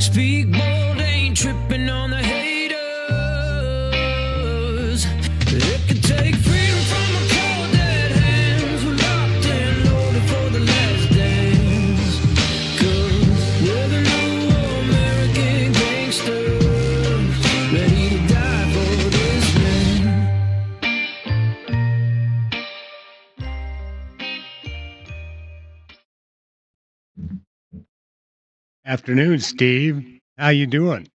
Speak bold, ain't tripping on the haters. It could take freedom from a cold dead hands. We're locked and loaded for the last dance. 'Cause we're the new American gangsters, ready to die for this land. Afternoon, Steve. How you doing?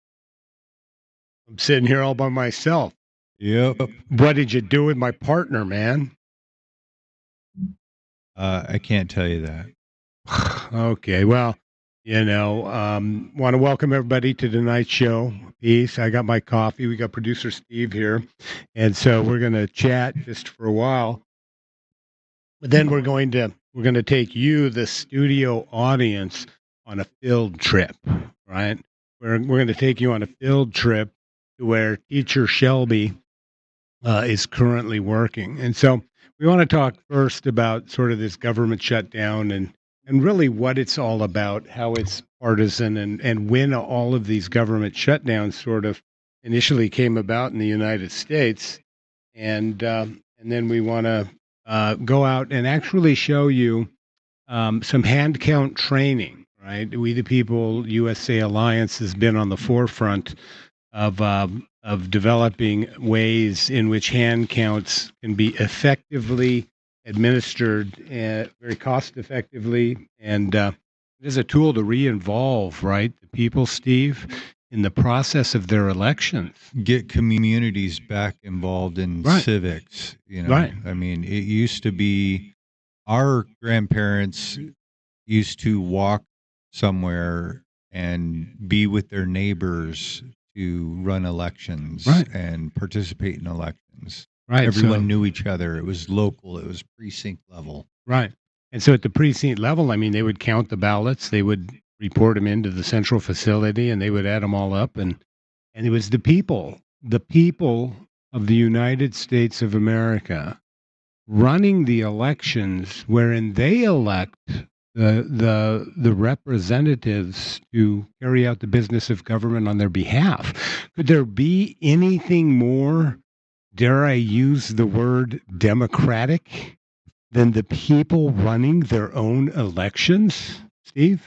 I'm sitting here all by myself. Yep. What did you do with my partner, man? I can't tell you that. Okay, well, want to welcome everybody to tonight's show. Peace. I got my coffee. We got producer Steve here, and so we're going to chat just for a while. But then we're going to take you, the studio audience, on a field trip, right? We're going to take you on a field trip to where teacher Shelby is currently working. And so we want to talk first about sort of this government shutdown and really what it's all about, how it's partisan, and when all of these government shutdowns sort of initially came about in the United States. And then we want to go out and actually show you some hand count training, right? We the People USA Alliance has been on the forefront of developing ways in which hand counts can be effectively administered, very cost effectively, and it is a tool to re-involve, right, the people, Steve, in the process of their elections. Get communities back involved in civics. Right. I mean, it used to be our grandparents used to walk somewhere and be with their neighbors to run elections and participate in elections. Right. Everyone knew each other. It was local. It was precinct level. Right. And so at the precinct level, I mean, they would count the ballots. They would report them into the central facility, and they would add them all up. And it was the people of the United States of America running the elections wherein they elect the representatives to carry out the business of government on their behalf. Could there be anything more, dare I use the word, democratic than the people running their own elections, Steve?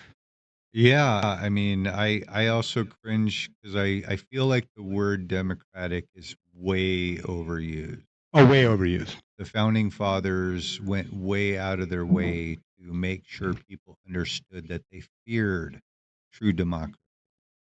Yeah, I mean, I also cringe because I feel like the word democratic is way overused. Oh, way overused. The founding fathers went way out of their way to make sure people understood that they feared true democracy.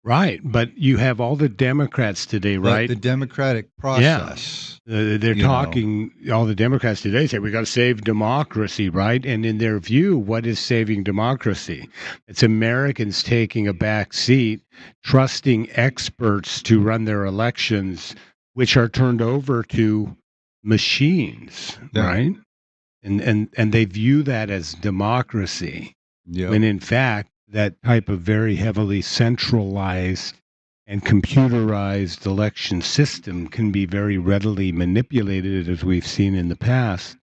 Right, but you have all the Democrats today, right? But the democratic process. Yeah. They're talking, all the Democrats today say we got to save democracy, right? And in their view, what is saving democracy? It's Americans taking a back seat, trusting experts to run their elections, which are turned over to machines, right? And they view that as democracy, when in fact, that type of very heavily centralized and computerized election system can be very readily manipulated, as we've seen in the past.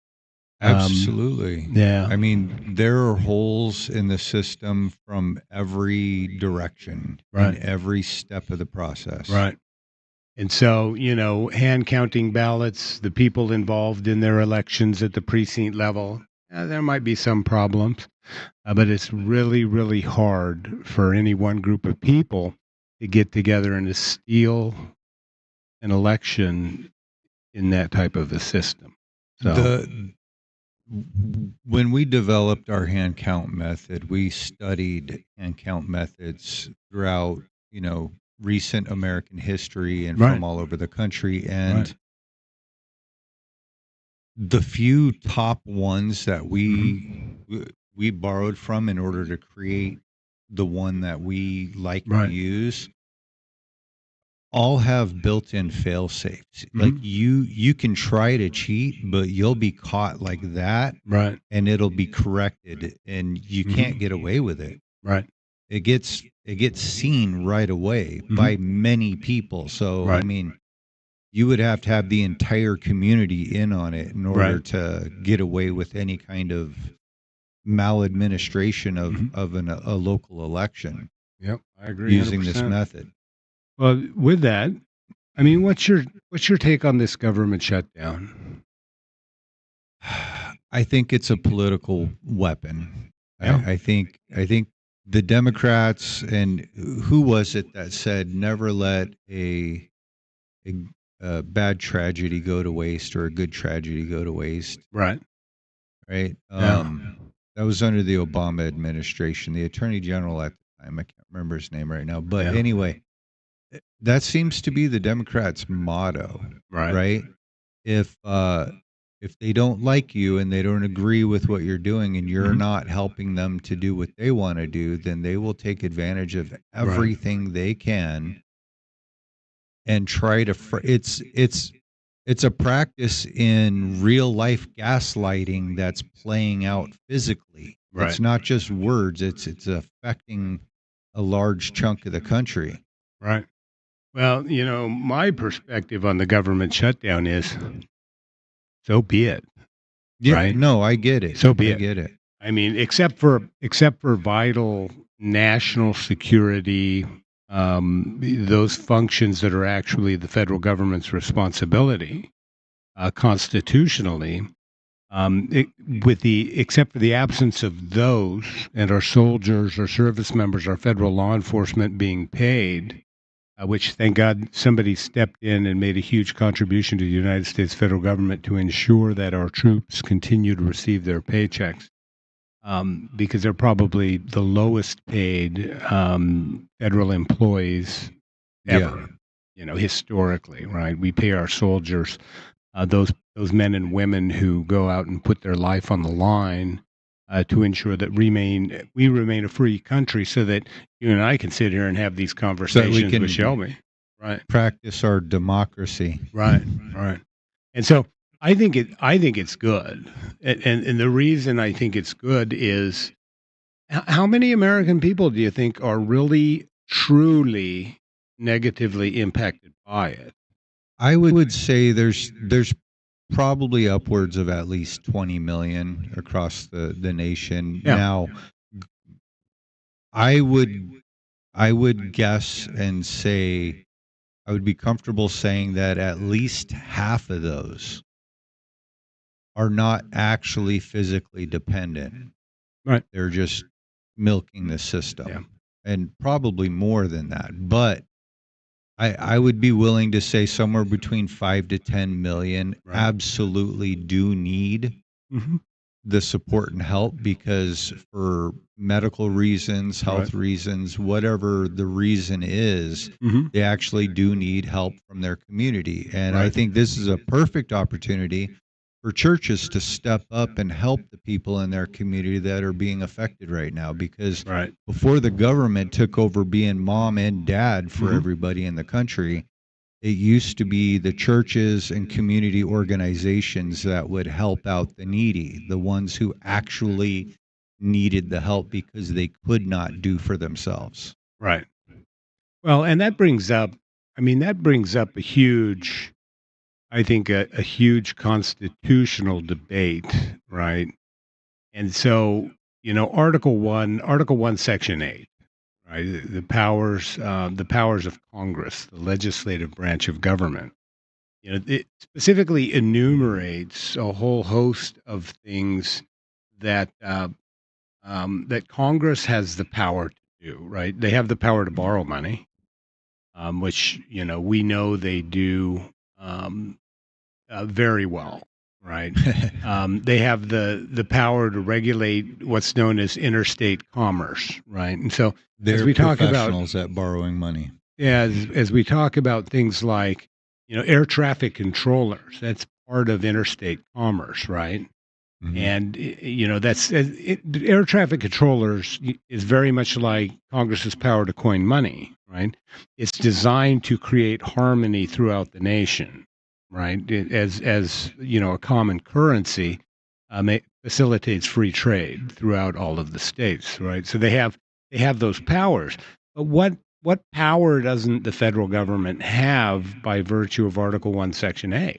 Absolutely. Yeah. I mean, there are holes in the system from every direction, in every step of the process. Right. And so, hand counting ballots, the people involved in their elections at the precinct level, there might be some problems, but it's really, really hard for any one group of people to get together and to steal an election in that type of a system. So, when we developed our hand count method, we studied hand count methods throughout, recent American history and from all over the country. And the few top ones that we borrowed from in order to create the one that we like to use all have built-in fail safes. Like you can try to cheat, but you'll be caught like that, and it'll be corrected, and you can't get away with it. It gets seen right away by many people. So I mean, you would have to have the entire community in on it in order to get away with any kind of maladministration of a local election. Yep, I agree using this 100%. method. Well, with that, I mean, what's your take on this government shutdown? I think it's a political weapon. Yeah. I think the Democrats, and who was it that said never let a, a bad tragedy go to waste or a good tragedy go to waste, Right. right? Yeah. That was under the Obama administration. The Attorney General at the time, I can't remember his name right now, but Yeah. anyway, that seems to be the Democrats' motto, Right. right? If they don't like you and they don't agree with what you're doing and you're not helping them to do what they want to do, then they will take advantage of everything they can and try to it's a practice in real life gaslighting that's playing out physically. Right. It's not just words, it's affecting a large chunk of the country. Right. Well, my perspective on the government shutdown is so be it. Yeah, Right. no, I get it. So be I it. get it. I mean, except for vital national security, those functions that are actually the federal government's responsibility constitutionally, except for the absence of those, and our soldiers, our service members, our federal law enforcement being paid, which thank God somebody stepped in and made a huge contribution to the United States federal government to ensure that our troops continue to receive their paychecks. Because they're probably the lowest paid federal employees ever, historically, right? We pay our soldiers, those men and women who go out and put their life on the line to ensure that we remain a free country, so that you and I can sit here and have these conversations can with Shelby, right? practice our democracy. Right, right. And so I think it's good, and the reason I think it's good is how many American people do you think are really truly negatively impacted by it? I would say there's probably upwards of at least 20 million across the nation. Yeah. Now, I would guess and say I would be comfortable saying that at least half of those are not actually physically dependent. Right. They're just milking the system. Yeah. And probably more than that. But I would be willing to say somewhere between 5 to 10 million Right. absolutely do need Mm-hmm. the support and help, because for medical reasons, health reasons, whatever the reason is, Mm-hmm. they actually do need help from their community. And I Right. think this is a perfect opportunity for churches to step up and help the people in their community that are being affected right now, because Right. before the government took over being mom and dad for Mhm. everybody in the country, it used to be the churches and community organizations that would help out the needy, the ones who actually needed the help because they could not do for themselves. Right. Well, and that brings up, a huge, I think, a huge constitutional debate, right? And so, Article 1, Section 8, right? The powers of Congress, the legislative branch of government. It specifically enumerates a whole host of things that that Congress has the power to do. Right? They have the power to borrow money, which we know they do very well. Right? They have the power to regulate what's known as interstate commerce. Right? And so They're we talk about professionals at borrowing money. as we talk about things like air traffic controllers, that's part of interstate commerce, right? Mhm. And air traffic controllers is very much like Congress's power to coin money, right? It's designed to create harmony throughout the nation, right? As a common currency, it facilitates free trade throughout all of the states, right? So they have those powers. But what power doesn't the federal government have by virtue of Article 1, Section 8?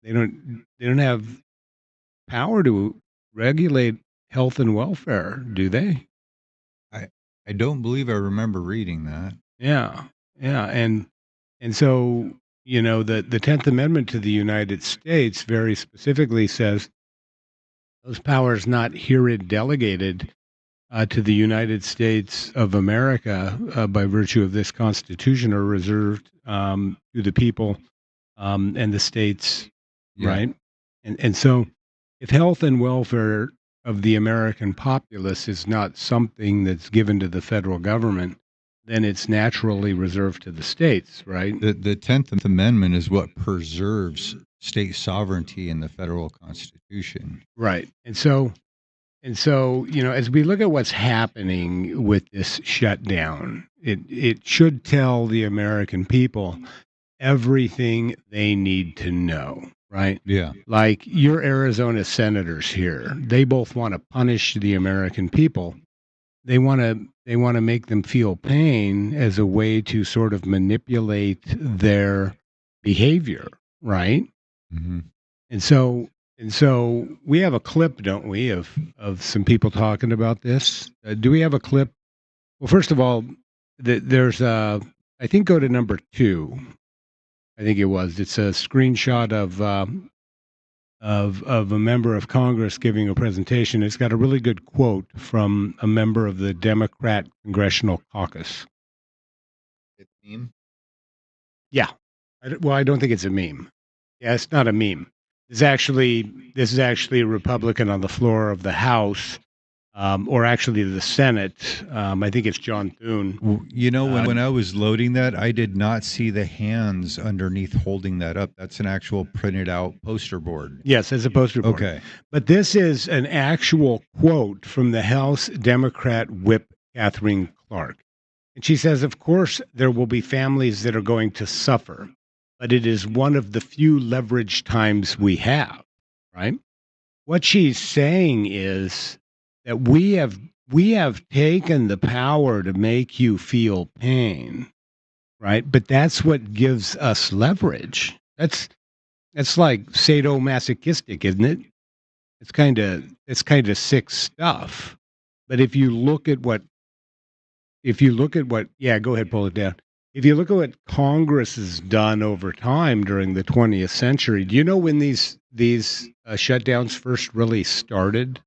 They don't have power to regulate health and welfare, do they? I don't believe I remember reading that. Yeah, yeah, and so the 10th Amendment to the United States very specifically says those powers not herein delegated to the United States of America by virtue of this Constitution are reserved to the people and the states, Yeah. right? And so, if health and welfare of the American populace is not something that's given to the federal government, then it's naturally reserved to the states, right? The 10th Amendment is what preserves state sovereignty in the federal Constitution. Right. And so, as we look at what's happening with this shutdown, it should tell the American people everything they need to know, right? Yeah. Like your Arizona senators here, they both want to punish the American people. They want to make them feel pain as a way to sort of manipulate their behavior, right? Hmm. And so we have a clip, don't we, of some people talking about this? Do we have a clip? Well, first of all, there's I think go to number 2. I think it was. It's a screenshot of a member of Congress giving a presentation. It's got a really good quote from a member of the Democrat Congressional Caucus. It's meme. Yeah. I don't think it's a meme. Yeah, it's not a meme. This is actually a Republican on the floor of the House, or actually the Senate. I think it's John Thune. When I was loading that, I did not see the hands underneath holding that up. That's an actual printed out poster board. Yes, as a poster board. Okay. But this is an actual quote from the House Democrat whip, Catherine Clark. And she says, of course, there will be families that are going to suffer, but it is one of the few leverage times we have, right? What she's saying is that we have taken the power to make you feel pain, right? But that's what gives us leverage. That's like sadomasochistic, isn't it? It's kind of sick stuff. But if you look at what, yeah, go ahead, pull it down. If you look at what Congress has done over time during the 20th century, do you know when these shutdowns first really started?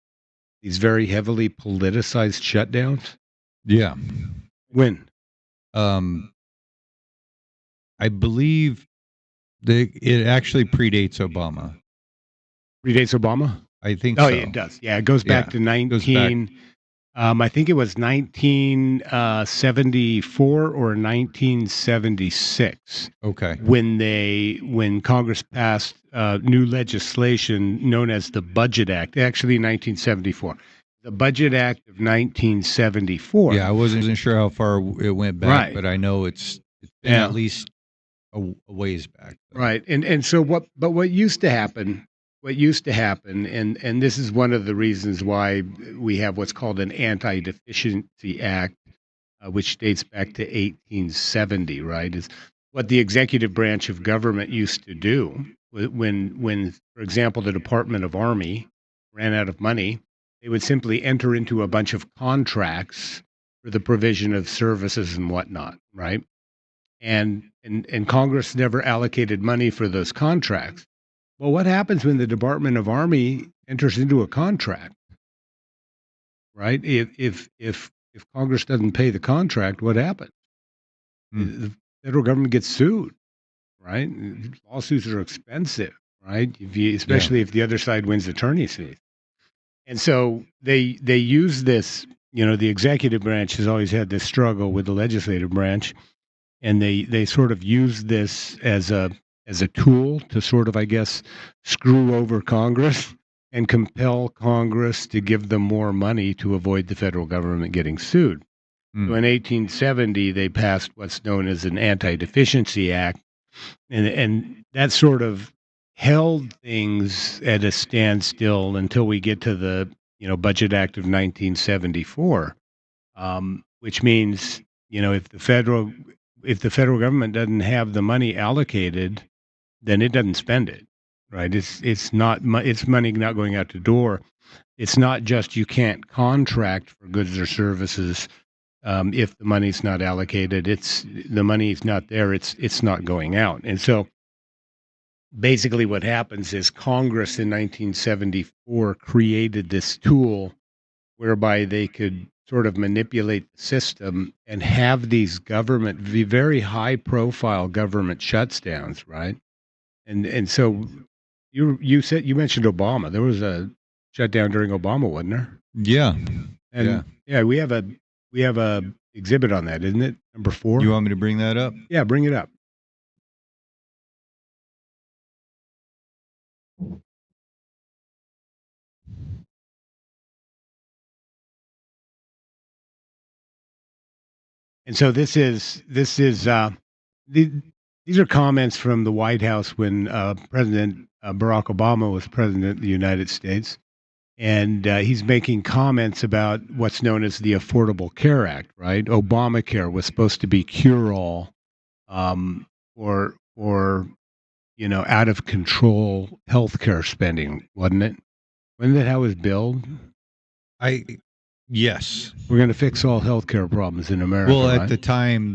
These very heavily politicized shutdowns? Yeah. When? I believe it actually predates Obama. Predates Obama? I think Oh, so. yeah, it does. Yeah, it goes back Yeah, to goes back. 19. I think it was 1974 or 1976 Okay. when Congress passed new legislation known as the Budget Act. Actually, 1974, the Budget Act of 1974. Yeah, I wasn't sure how far it went back, Right. but I know it's been Yeah. at least a ways back. though. Right. And so what used to happen, and this is one of the reasons why we have what's called an Anti-Deficiency Act, which dates back to 1870, right? Is what the executive branch of government used to do when, for example, the Department of Army ran out of money, they would simply enter into a bunch of contracts for the provision of services and whatnot, right? And Congress never allocated money for those contracts. Well, what happens when the Department of Army enters into a contract, right? If Congress doesn't pay the contract, what happens? Hmm. The federal government gets sued, right? Lawsuits are expensive, right? Especially if the other side wins attorney's fees. And so they use this. The executive branch has always had this struggle with the legislative branch, and they sort of use this as a tool to sort of, I guess, screw over Congress and compel Congress to give them more money to avoid the federal government getting sued. Hmm. So in 1870, they passed what's known as an Anti-Deficiency Act, and that sort of held things at a standstill until we get to the Budget Act of 1974, which means if the federal government doesn't have the money allocated, then it doesn't spend it, right? It's money not going out the door. It's not just you can't contract for goods or services if the money's not allocated, the money's not there. It's not going out. And so basically, what happens is Congress in 1974 created this tool whereby they could sort of manipulate the system and have these very high profile government shutdowns, right? And so you mentioned Obama. There was a shutdown during Obama, wasn't there? Yeah. And yeah, we have a exhibit on that, isn't it? Number 4. You want me to bring that up? Yeah, bring it up. And so the, these are comments from the White House when President Barack Obama was president of the United States, and he's making comments about what's known as the Affordable Care Act. Right, Obamacare was supposed to be cure-all for out of control healthcare spending, wasn't it? Wasn't that how it was billed? Yes. We're going to fix all healthcare problems in America. Well, at right? the time,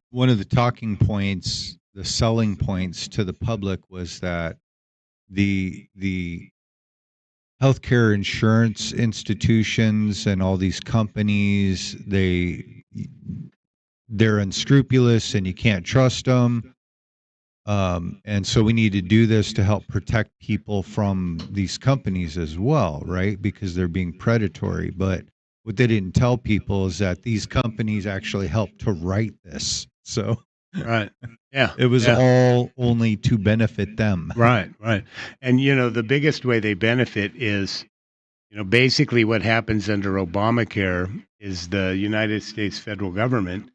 one of the talking points, the selling points to the public was that the healthcare insurance institutions and all these companies, they're unscrupulous and you can't trust them. And so we need to do this to help protect people from these companies as well, right? Because they're being predatory. But what they didn't tell people is that these companies actually helped to write this. So Right. Yeah. it was all only to benefit them. Right. And the biggest way they benefit is, basically what happens under Obamacare is the United States federal government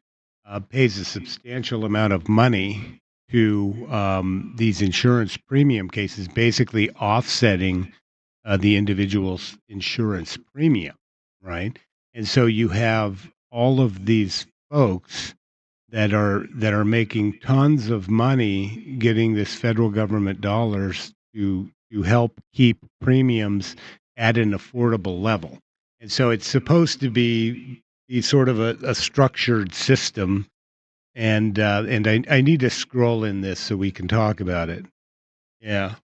pays a substantial amount of money to these insurance premium cases, basically offsetting the individual's insurance premium, right? And so you have all of these folks that are making tons of money getting this federal government dollars to help keep premiums at an affordable level. And so it's supposed to be sort of a structured system. And I need to scroll in this so we can talk about it. Yeah.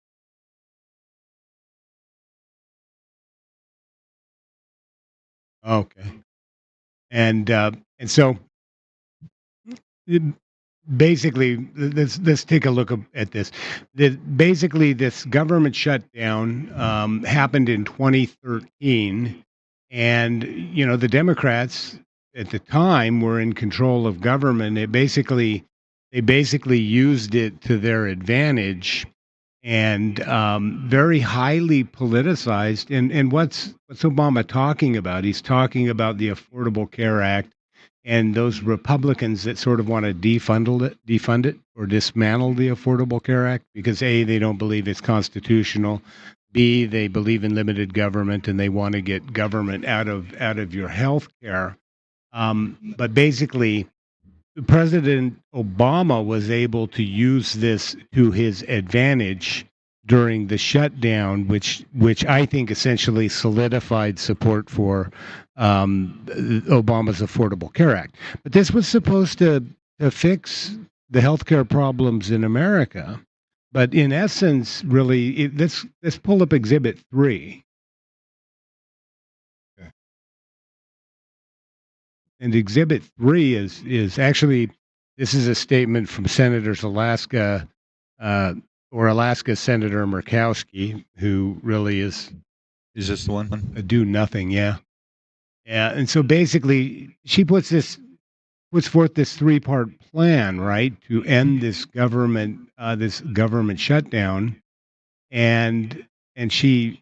Okay. And so it- basically, let's take a look at this. Basically, this government shutdown happened in 2013, and the Democrats at the time were in control of government. They basically used it to their advantage, and very highly politicized. And what's Obama talking about? He's talking about the Affordable Care Act and those Republicans that sort of want to defund it or dismantle the Affordable Care Act because A, they don't believe it's constitutional, B, they believe in limited government and they want to get government out of your health care. But basically, President Obama was able to use this to his advantage during the shutdown, which I think essentially solidified support for Obama's Affordable Care Act. But this was supposed to fix the healthcare problems in America. But in essence, really, let's pull up Exhibit 3. Okay. And Exhibit 3 is actually, this is a statement from Senators Alaska Senator Murkowski, who really is this the one? a do nothing. Yeah. And so basically, she puts forth this 3-part plan, right, to end this government shutdown, and she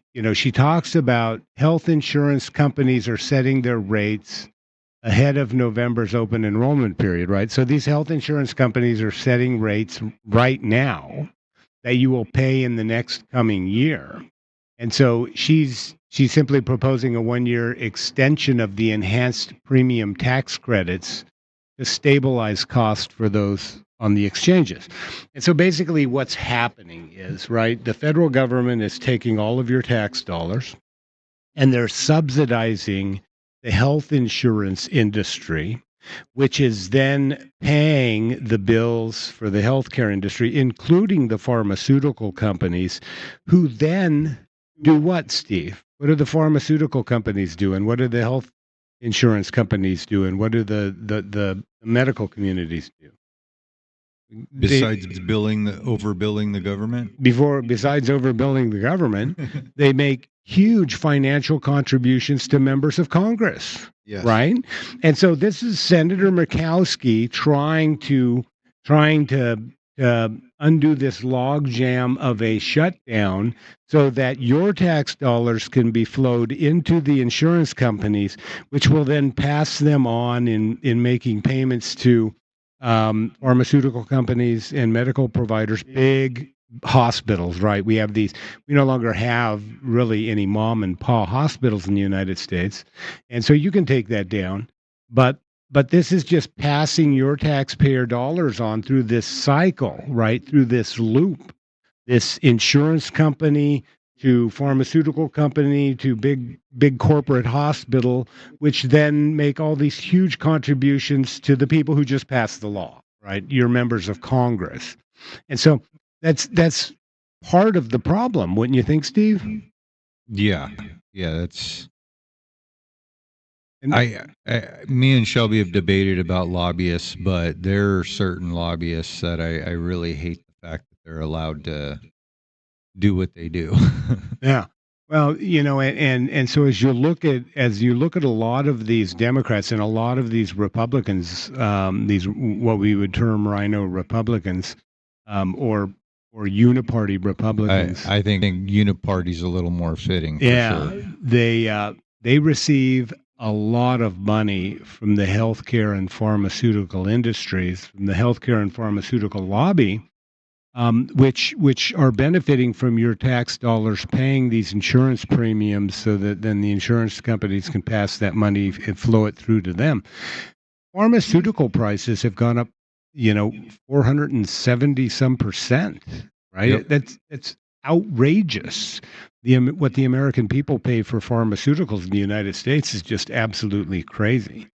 talks about health insurance companies are setting their rates ahead of November's open enrollment period, right? So these health insurance companies are setting rates right now that you will pay in the next coming year. And so she's simply proposing a 1-year extension of the enhanced premium tax credits to stabilize cost for those on the exchanges. And so basically what's happening is, right, the federal government is taking all of your tax dollars and they're subsidizing the health insurance industry, which is then paying the bills for the healthcare industry, including the pharmaceutical companies, who then do what, Steve? What do the pharmaceutical companies do, and what do the health insurance companies do, and what do the medical communities do? Besides overbilling the government? Besides overbilling the government, they make huge financial contributions to members of Congress. Yes. Right? And so this is Senator Murkowski trying to undo this logjam of a shutdown so that your tax dollars can be flowed into the insurance companies, which will then pass them on in making payments to pharmaceutical companies and medical providers, big hospitals, right? We no longer have really any mom and pa hospitals in the United States. And so you can take that down. But this is just passing your taxpayer dollars on through this cycle, right? Through this loop, this insurance company to pharmaceutical company to big corporate hospital, which then make all these huge contributions to the people who just passed the law, right? Your members of Congress. And so that's part of the problem, wouldn't you think, Steve? Yeah, that's. Me and Shelby have debated about lobbyists, but there are certain lobbyists that I really hate the fact that they're allowed to do what they do. Yeah. Well, and so as you look at a lot of these Democrats and a lot of these Republicans, these what we would term rhino Republicans, or uniparty Republicans. I think uniparty's a little more fitting. Yeah, for sure. They receive a lot of money from the healthcare and pharmaceutical industries, from the healthcare and pharmaceutical lobby, which are benefiting from your tax dollars paying these insurance premiums so that then the insurance companies can pass that money and flow it through to them. Pharmaceutical prices have gone up, 470 some percent, right? Yep. That's outrageous. What the American people pay for pharmaceuticals in the United States is just absolutely crazy.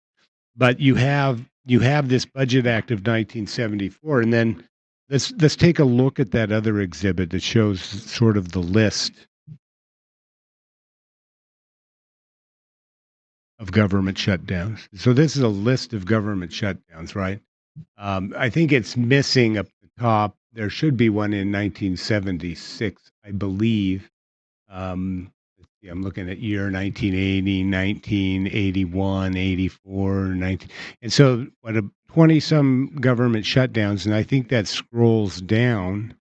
But you have this Budget Act of 1974, and then let's take a look at that other exhibit that shows sort of the list of government shutdowns. So this is a list of government shutdowns, right? I think it's missing up the top. There should be one in 1976, I believe. Let's see, I'm looking at year 1980, 1981, 84, 19. And so what 20-some government shutdowns, and I think that scrolls down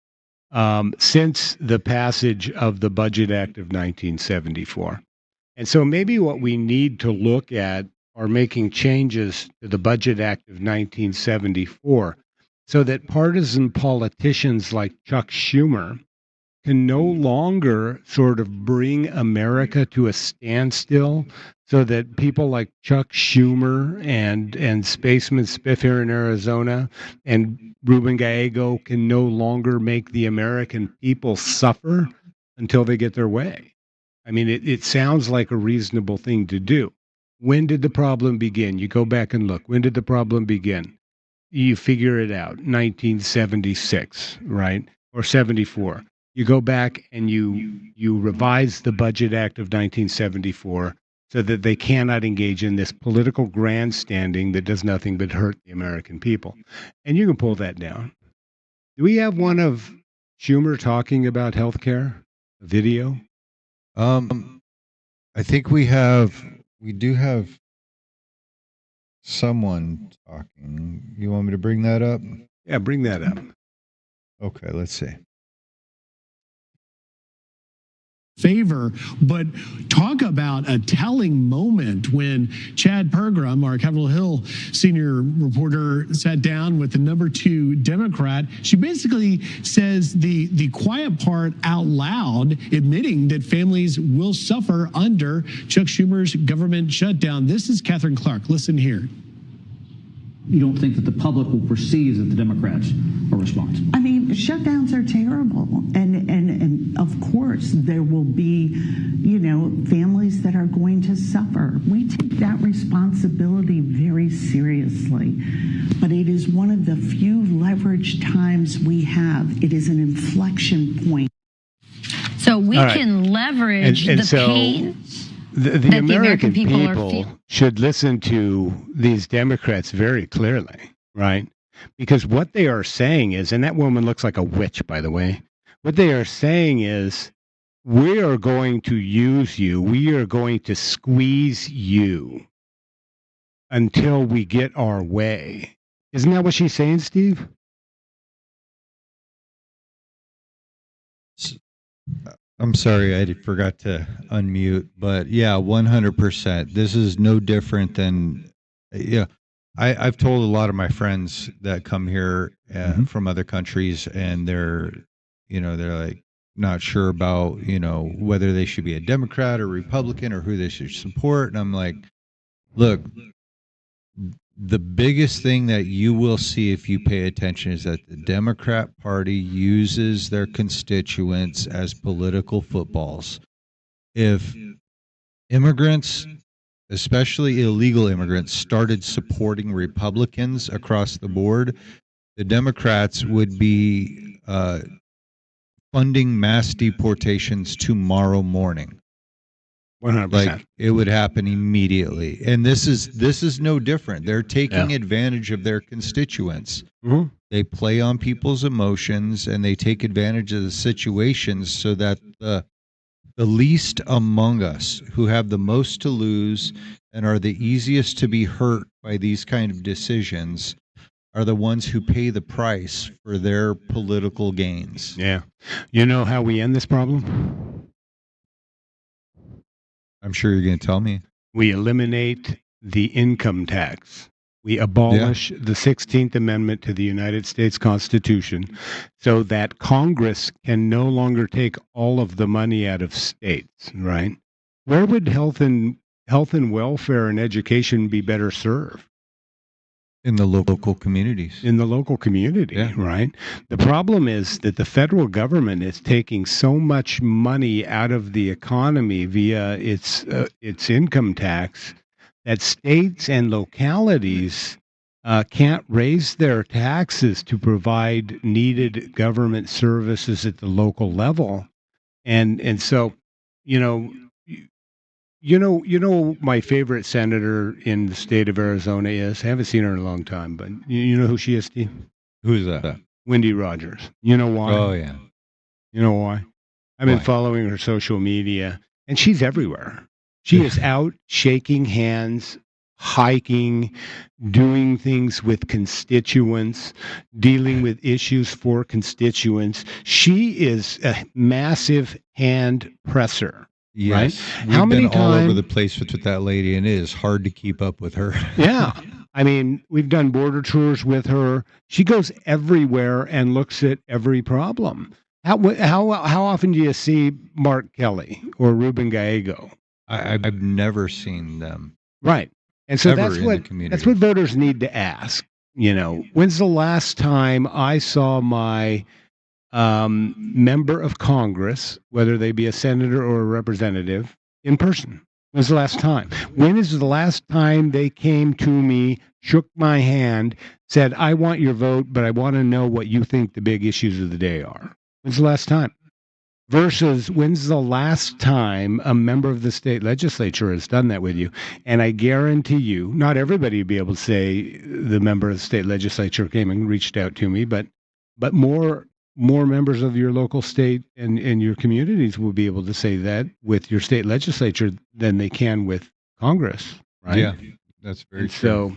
since the passage of the Budget Act of 1974. And so maybe what we need to look at are making changes to the Budget Act of 1974 so that partisan politicians like Chuck Schumer can no longer sort of bring America to a standstill, so that people like Chuck Schumer and Spaceman Spiff here in Arizona and Ruben Gallego can no longer make the American people suffer until they get their way. I mean, it sounds like a reasonable thing to do. When did the problem begin? You go back and look. When did the problem begin? You figure it out. 1976, right? Or 74. You go back and you revise the Budget Act of 1974 so that they cannot engage in this political grandstanding that does nothing but hurt the American people. And you can pull that down. Do we have one of Schumer talking about health care? A video? I think we do have someone talking. You want me to bring that up? Yeah, bring that up. Okay, let's see. Favor, but talk about a telling moment when Chad Pergram, our Capitol Hill senior reporter, sat down with the number 2 Democrat. She basically says the quiet part out loud, admitting that families will suffer under Chuck Schumer's government shutdown. This is Catherine Clark. Listen here. You don't think that the public will perceive that the Democrats are responsible? I mean, shutdowns are terrible, and of course, there will be, families that are going to suffer. We take that responsibility very seriously, but it is one of the few leverage times we have. It is an inflection point. So we All right. can leverage And the so pain. the American people are people should listen to these Democrats very clearly, right? Because what they are saying is, and that woman looks like a witch, by the way. What they are saying is, we are going to use you. We are going to squeeze you until we get our way. Isn't that what she's saying, Steve? I'm sorry, I forgot to unmute, but yeah, 100%. This is no different than, I've told a lot of my friends that come here from other countries, and they're like not sure about, whether they should be a Democrat or Republican or who they should support. And I'm like, look, the biggest thing that you will see if you pay attention is that the Democrat Party uses their constituents as political footballs. If immigrants, especially illegal immigrants, started supporting Republicans across the board, the Democrats would be funding mass deportations tomorrow morning. 100%. Like, it would happen immediately. And this is no different. They're taking advantage of their constituents. Mhm. They play on people's emotions, and they take advantage of the situations so that the least among us, who have the most to lose and are the easiest to be hurt by these kind of decisions, are the ones who pay the price for their political gains. Yeah. You know how we end this problem? I'm sure you're going to tell me. We eliminate the income tax. We abolish the 16th Amendment to the United States Constitution so that Congress can no longer take all of the money out of states, right? Where would health and welfare and education be better served? In the local communities. In the local community, right? The problem is that the federal government is taking so much money out of the economy via its income tax that states and localities can't raise their taxes to provide needed government services at the local level, and so, you know. You know my favorite senator in the state of Arizona is. I haven't seen her in a long time, but you know who she is, Steve? Who's that? Wendy Rogers. You know why? Oh, yeah. You know why? I've been following her social media, and she's everywhere. She is out shaking hands, hiking, doing things with constituents, dealing with issues for constituents. She is a massive hand presser. Yes. Right? We've How many been all over times? the place with that lady, and it is hard to keep up with her. Yeah. I mean, we've done border tours with her. She goes everywhere and looks at every problem. How often do you see Mark Kelly or Ruben Gallego? I've never seen them. Right. And so Ever that's in the what community. voters need to ask. When's the last time I saw my member of Congress, whether they be a senator or a representative, in person? When's the last time? When is the last time they came to me, shook my hand, said, I want your vote, but I want to know what you think the big issues of the day are? When's the last time? Versus when's the last time a member of the state legislature has done that with you? And I guarantee you, not everybody will be able to say the member of the state legislature came and reached out to me, but more members of your local state and your communities will be able to say that with your state legislature than they can with Congress, right? Yeah, that's very true.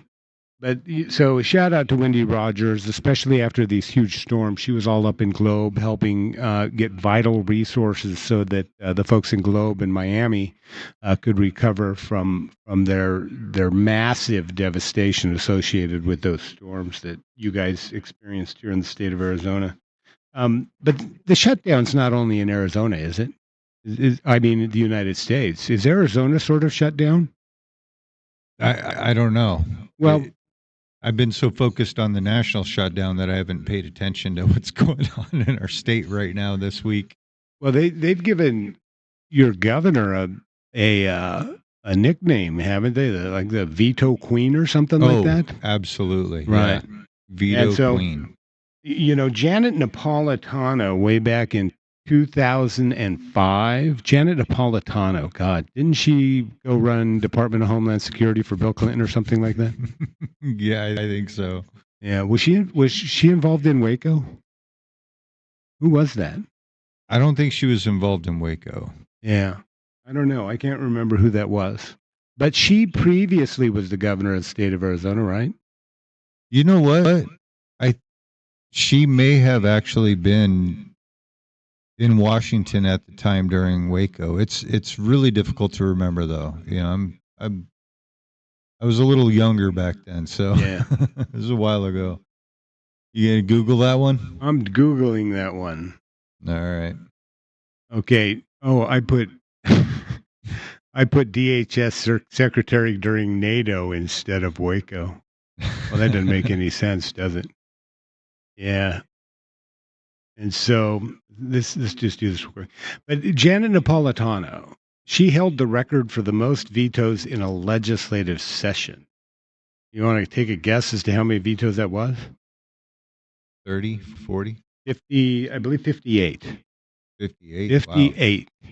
So shout out to Wendy Rogers, especially after these huge storms. She was all up in Globe helping get vital resources so that the folks in Globe and Miami could recover from their massive devastation associated with those storms that you guys experienced here in the state of Arizona. But the shutdown's not only in Arizona, is it? I mean, in the United States. Is Arizona sort of shut down? I don't know. Well, I've been so focused on the national shutdown that I haven't paid attention to what's going on in our state right now this week. Well, they've given your governor a nickname, haven't they? Like the Veto Queen or something like that. Absolutely. Right. Yeah. And Veto so, Queen. Janet Napolitano, way back in 2005. Janet Napolitano, God, didn't she go run Department of Homeland Security for Bill Clinton or something like that? Yeah, I think so. Yeah. Was she involved in Waco? Who was that? I don't think she was involved in Waco. Yeah. I don't know. I can't remember who that was. But she previously was the governor of the state of Arizona, right? You know what? She may have actually been in Washington at the time during Waco. It's really difficult to remember though. I was a little younger back then, so Yeah. it was a while ago. You gonna Google that one? I'm Googling that one. All right. Okay. Oh, I put I put DHS secretary during NATO instead of Waco. Well, that doesn't make any sense, does it? Yeah. And so let's just do this real quick. But Janet Napolitano, she held the record for the most vetoes in a legislative session. You want to take a guess as to how many vetoes that was? 30, 40, 50, I believe 58. 58. 58. Wow.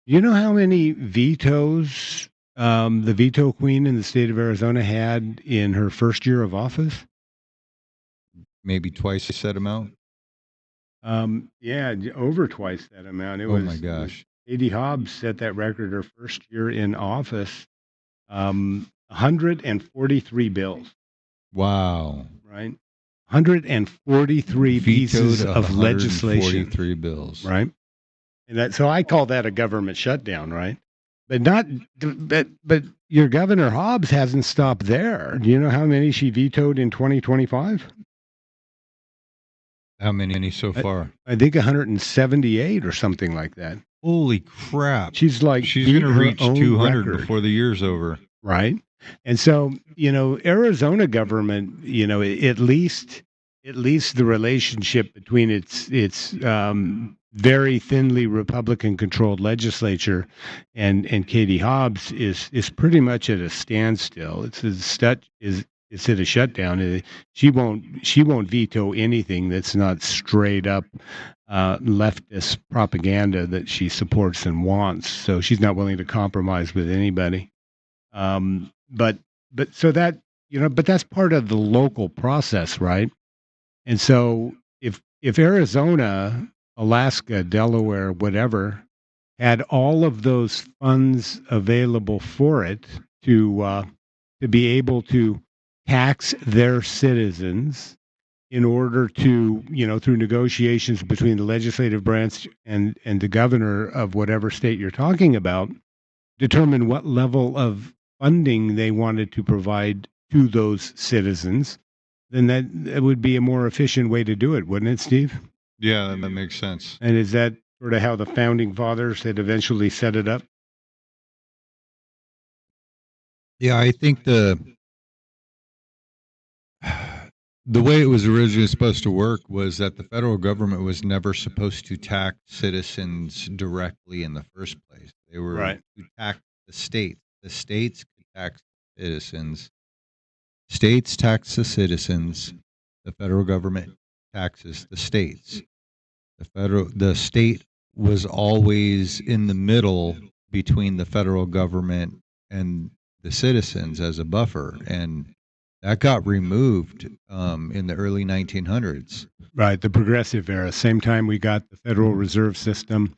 You know how many vetoes the veto queen in the state of Arizona had in her first year of office? Maybe twice that amount. Yeah, over twice that amount. Oh my gosh. Katie Hobbs set that record her first year in office. 143 bills. Wow. Right? 143 pieces Vetoed of legislation. 143 bills. Right? And so I call that a government shutdown, right? But your Governor Hobbs hasn't stopped there. Do you know how many she vetoed in 2025? How many so far? I think 178 or something like that. Holy crap. She's going to reach 200 before the year's over. Right. And so, Arizona government, at least the relationship between its very thinly Republican controlled legislature and Katie Hobbs is pretty much at a standstill. It's at a shutdown. She won't veto anything that's not straight up leftist propaganda that she supports and wants. So she's not willing to compromise with anybody. But so that but that's part of the local process, right? And so if Arizona, Alaska, Delaware, whatever, had all of those funds available for it to be able to tax their citizens in order to, through negotiations between the legislative branch and the governor of whatever state you're talking about, determine what level of funding they wanted to provide to those citizens, then that would be a more efficient way to do it, wouldn't it, Steve? Yeah, that makes sense. And is that sort of how the founding fathers had eventually set it up? Yeah, I think the way it was originally supposed to work was that the federal government was never supposed to tax citizens directly in the first place. They were to tax the states. The states could tax citizens. States tax the citizens. The federal government taxes the states. The state was always in the middle between the federal government and the citizens as a buffer, and that got removed in the early 1900s. Right, the progressive era. Same time we got the Federal Reserve System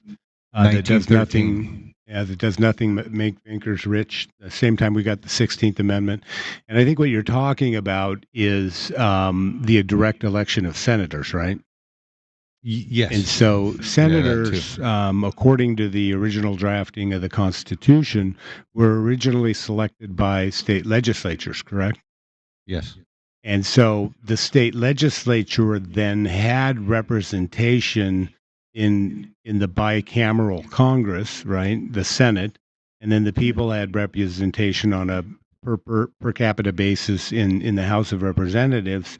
that does nothing. Yeah, that does nothing but make bankers rich. The same time we got the 16th Amendment. And I think what you're talking about is the direct election of senators, right? Yes. And so senators, according to the original drafting of the Constitution, were originally selected by state legislatures, correct? Yes. And so the state legislature then had representation in the bicameral Congress, right? The Senate, and then the people had representation on a per capita basis in the House of Representatives.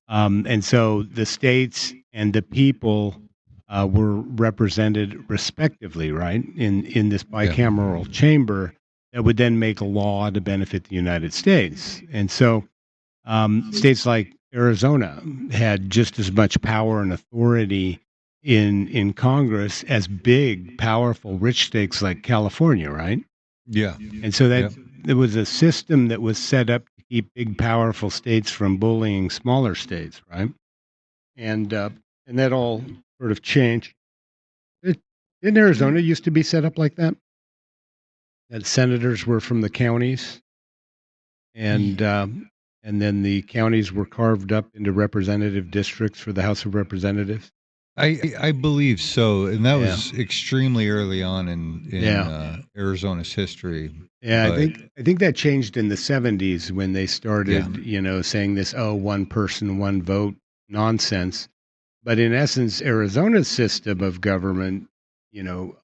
And so the states and the people were represented respectively, right, in this bicameral chamber that would then make a law to benefit the United States. And so states like Arizona had just as much power and authority in Congress as big, powerful, rich states like California, right? Yeah. And so that there was a system that was set up to keep big, powerful states from bullying smaller states, right? And that all sort of changed. Didn't Arizona used to be set up like that? That senators were from the counties, and then the counties were carved up into representative districts for the House of Representatives. I believe so, and that was extremely early on in Arizona's history. Yeah, I think that changed in the 70s when they started, saying this one person, one vote nonsense. But in essence, Arizona's system of government,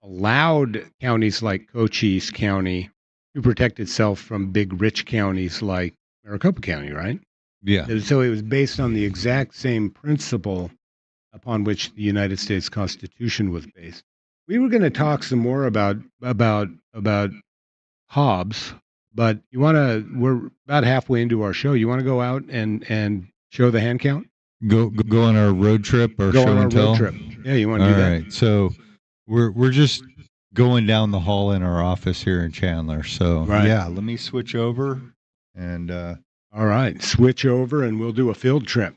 allowed counties like Cochise County to protect itself from big rich counties like Maricopa County, right? Yeah. And so it was based on the exact same principle upon which the United States Constitution was based. We were going to talk some more about Hobbes, but we're about halfway into our show. You want to go out and show the hand count? Go on our road trip or go show on our and tell? road trip. Yeah, you want to do that? All right. So we're just going down the hall in our office here in Chandler. So let me switch over and all right, switch over and we'll do a field trip.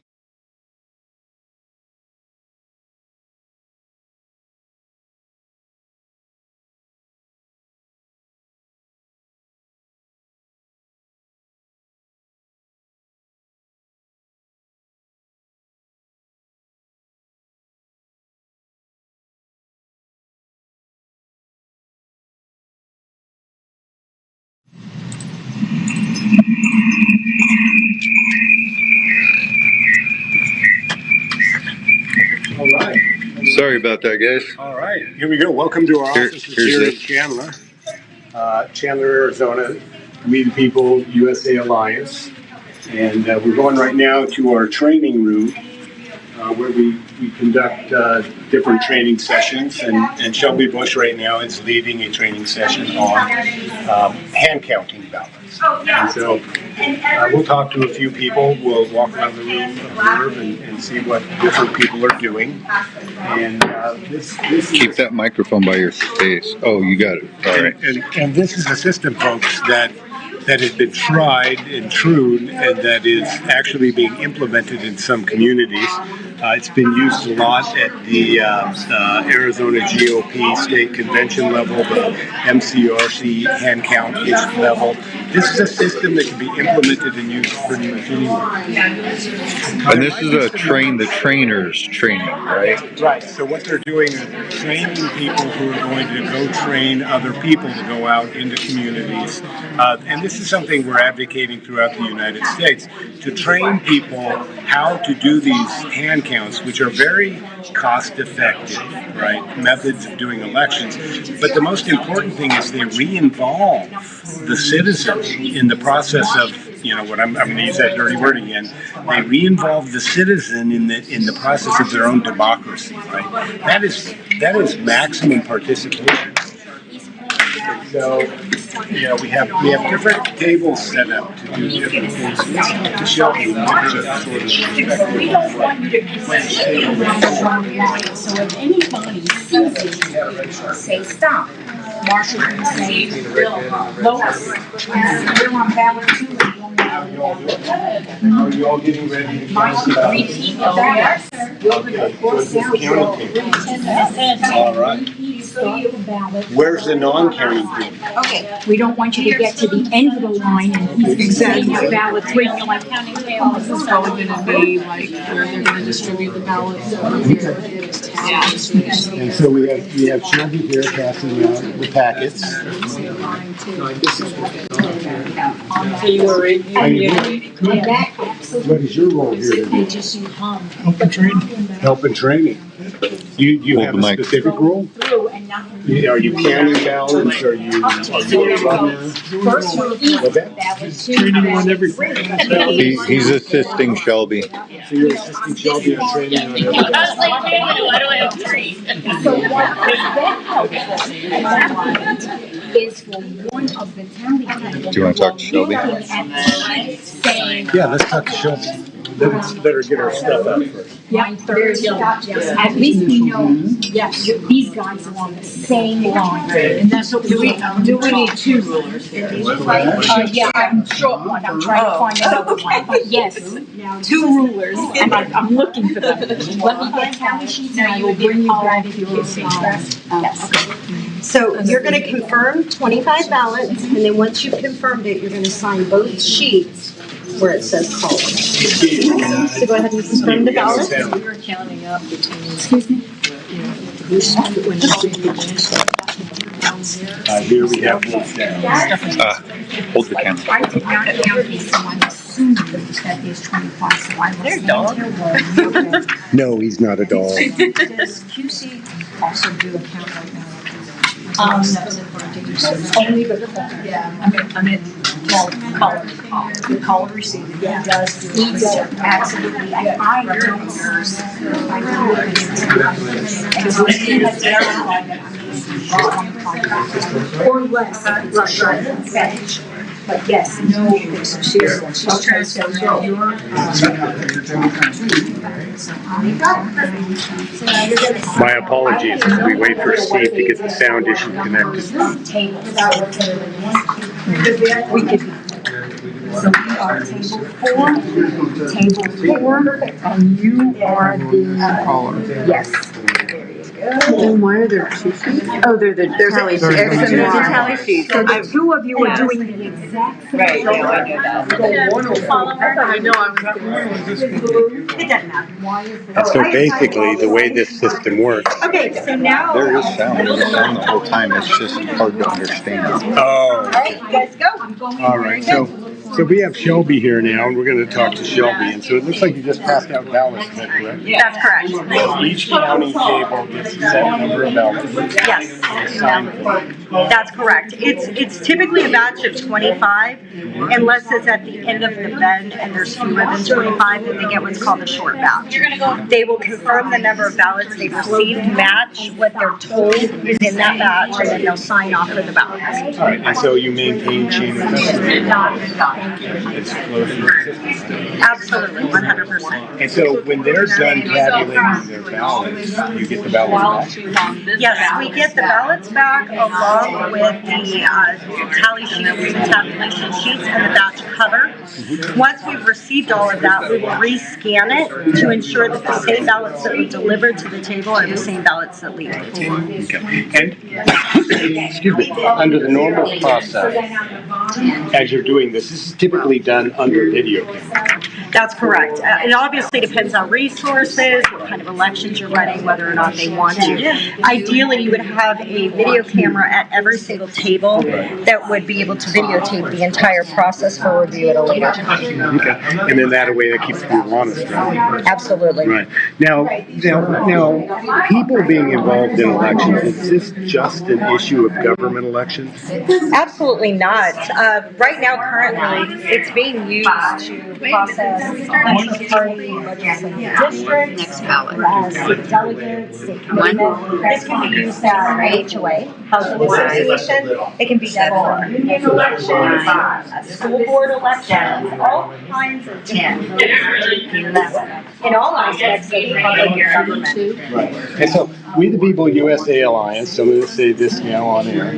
All right. sorry about that, guys. All right, here we go. Welcome to our offices here in Chandler, Arizona. We the People USA Alliance, and we're going right now to our training room where we conduct different training sessions. And Shelby Bush right now is leading a training session on hand counting ballots. And so we'll talk to a few people. We'll walk around the room, observe, and see what different people are doing. And this Keep that microphone by your face. Oh, you got it. All right. And this is a system, folks, that has been tried and true, and that is actually being implemented in some communities. It's been used a lot at the Arizona GOP state convention level, the MCRC hand count level. This is a system that can be implemented and used pretty much anywhere. And this is a train the trainers training, right? Right. So what they're doing is they're training people who are going to go train other people to go out into communities. And this is something we're advocating throughout the United States, to train people how to do these hand counts, which are very cost-effective, right, methods of doing elections. But the most important thing is they re-involve the citizen in the process of, what I'm going to use that dirty word again. They re-involve the citizen in the process of their own democracy, right? That is maximum participation. So, we have different tables set up to do different things. To show you We don't want you to be sitting around the wrong line. So if anybody sees you, say stop. Marshall can say, Lois, you're on ballot too. Are you all getting ready to cast it out? Yes. All right. Where's the non-carrying group? Okay. We don't want you to get to the end of the line and he's saying your ballot three, and you're like counting tails. This is probably going to be like where they're going to distribute the ballots. And so we have Shelby here passing out the packets. So you were in What is your role here today? Help and training. Help and training. You have a specific role? Through and Are you counting ballots? Are you a runner? First for each What's that? ballot, training on everything. He's assisting Shelby. So you're assisting Shelby in training on everything. I was like, wait a minute, why do I have three? So what is that helpful? At that point, is for one of the county people. Do you want to talk to Shelby? Looking at the sheet saying. Yeah, let's talk to Shelby. Let's better get our stuff out first. Yeah, at least we know, yes, these guys are on the same line. And that's what do we need two rulers here? Yeah, I'm short one, I'm trying to find another one, but yes, two rulers, and I'm looking for them. Let me get county sheets and I will bring you back your, yes. So you're going to confirm 25 ballots, and then once you've confirmed it, you're going to sign both sheets where it says call. So go ahead and confirm the ballots. We were counting up between. Excuse me? Here we have one down. Hold the camera. I did not count these, so I'm assuming that there's 25, so I was. No, he's not a dog. Does QC also do a count right now? Only the I mean, color. The color receiver. he does, absolutely, and I don't yours. Or less, right. But yes, no, she's transferring your. My apologies as we wait for Steve to get the sound issue connected. We could. So we are table four, and you are the caller. Yes. Then why are there two sheets? Oh, they're the tally sheets. There's a tally sheet. So the two of you are doing the exact same. Right, yeah, I know that. I know, I was. It doesn't matter. And so basically, the way this system works. Okay, so now. There is sound. There's sound the whole time. It's just hard to understand. Oh. All right, you guys go. All right, so we have Shelby here now, and we're going to talk to Shelby. And so it looks like you just passed out ballots, is that correct? That's correct. Each county table gets a set number of ballots. Yes. That's correct. It's typically a batch of 25, unless it's at the end of the bend and there's fewer than 25, then they get what's called a short batch. They will confirm the number of ballots they've received, match what they're told is in that batch, and then they'll sign off for the ballots. All right, and so you maintain chain of custody. It's close to the system. Absolutely, 100%. And so when they're done tabulating their ballots, you get the ballots back? Yes, we get the ballots back along with the tally sheets, the tabulation sheets, and the batch cover. Once we've received all of that, we will rescan it to ensure that the same ballots that we delivered to the table are the same ballots that leave the table. Okay. And, excuse me, under the normal process, as you're doing this is typically done under video camera. That's correct. It obviously depends on resources, what kind of elections you're running, whether or not they want to. Ideally, you would have a video camera at every single table that would be able to videotape the entire process for review at a later time. Okay. And then that way that keeps people honest, right? Absolutely. Right. Now, people being involved in elections, is this just an issue of government elections? Absolutely not. Right now, currently, it's being used to process election party legislative districts, state delegates, state commitment. This can be used as HOA, housing association. It can be used for union elections, school board elections, all kinds of different in all aspects of public government. Right. And so, We the People USA Alliance, so I'm going to say this now on air,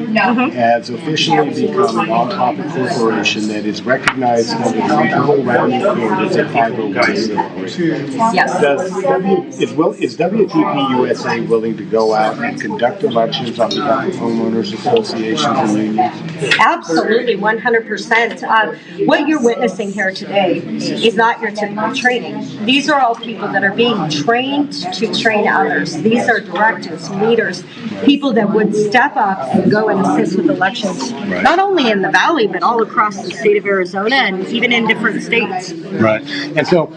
has officially become a nonprofit corporation that is recognized under the Federal Revenue Code as a 501c3. Yes. Is WTP USA willing to go out and conduct elections on behalf of homeowners associations and unions? Absolutely, 100%. What you're witnessing here today is not your typical training. These are all people that are being trained to train others. These are directors, leaders, people that would step up and go and assist with elections, not only in the Valley, but all across the state of Arizona and even in different states. Right. And so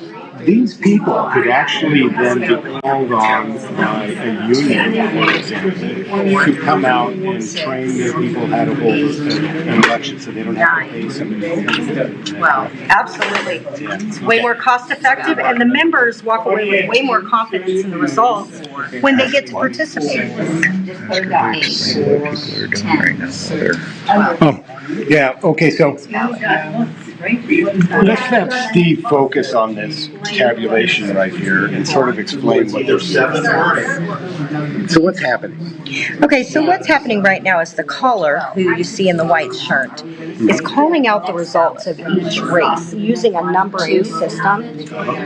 these people could actually then be called on by a union, for example, to come out and train their people how to hold an election so they don't have to pay somebody. Well, absolutely. It's way more cost effective, and the members walk away with way more confidence in the results when they get to participate. Oh, yeah, okay, so let's have Steve focus on this tabulation right here and sort of explain what they're saying. So what's happening? Okay, so what's happening right now is the caller, who you see in the white shirt, is calling out the results of each race using a numbering system.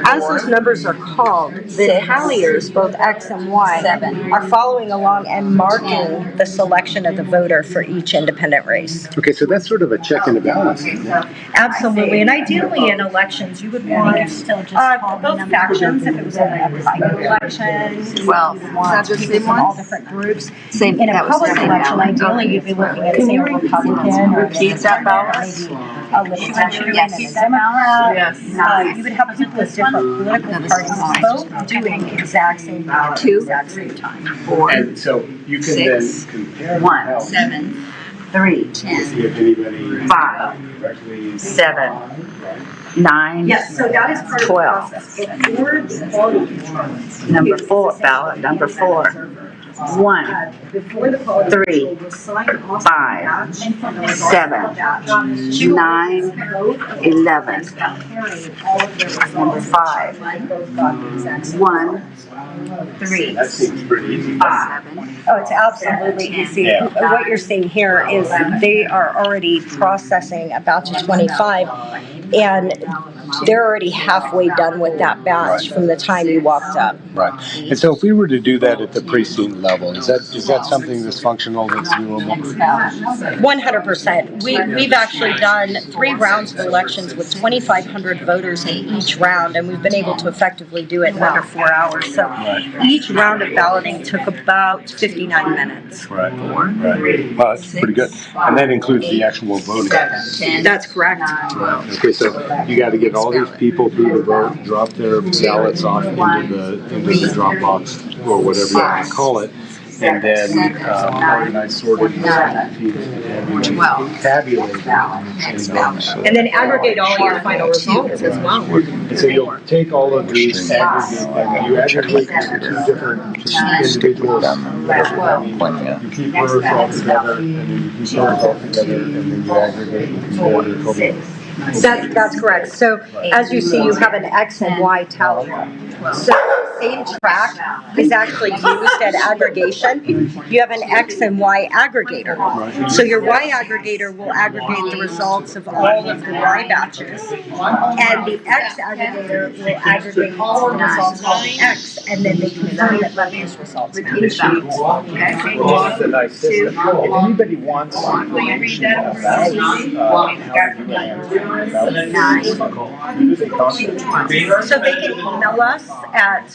As those numbers are called, the talliers, both X and Y, are following along and marking the selection of the voter for each independent race. Okay, so that's sort of a check and a balance, isn't it? Absolutely, and ideally in elections, you would want both factions, if it was a private election, Well, want people from all different groups. In a public election, ideally, you'd be looking at, say, a Republican or repeat that ballot? maybe a Libertarian and a Democrat. You would have people with different political parties both doing the exact same thing at the exact same time. 4, And so you can then compare 1, 7, 3, 10, see if anybody 5, directly 7, 9, Yes, so that is part of the 12. process. Before the voting, Number 4, ballot number 4. 1, before the voting, 3, will sign off 5, 7, 9, 11. Number 5, 1, 3, that seems pretty easy. 5. Oh, it's absolutely easy. Yeah. What you're seeing here is they are already processing about to 25, and they're already halfway done with that batch from the time you walked up. Right. And so if we were to do that at the precinct level, is that something that's functional, that's doable? 100%. We've actually done 3 rounds of elections with 2,500 voters in each round, and we've been able to effectively do it in under 4 hours. So each round of balloting took about 59 minutes. Right. Right. Well, that's pretty good. And that includes the actual voting. That's correct. Okay, so you got to get all these people through the vote, drop their ballots off into the drop box or whatever you want to call it, and then organize, sorted, tabulate And then aggregate all your final results as well. And so you'll take all of these, aggregate them, you aggregate them to 2 different individuals. You keep hers all together, and then you keep hers all together, and then you aggregate and compare the total. That's correct. So as you see, you have an X and Y tally. So the same track is actually used at aggregation. You have an X and Y aggregator. So your Y aggregator will aggregate the results of all of the Y batches. And the X aggregator will aggregate all the results of the X, and then they confirm that those results match. It's a nice system. If anybody wants information about how you answer, So they can email us at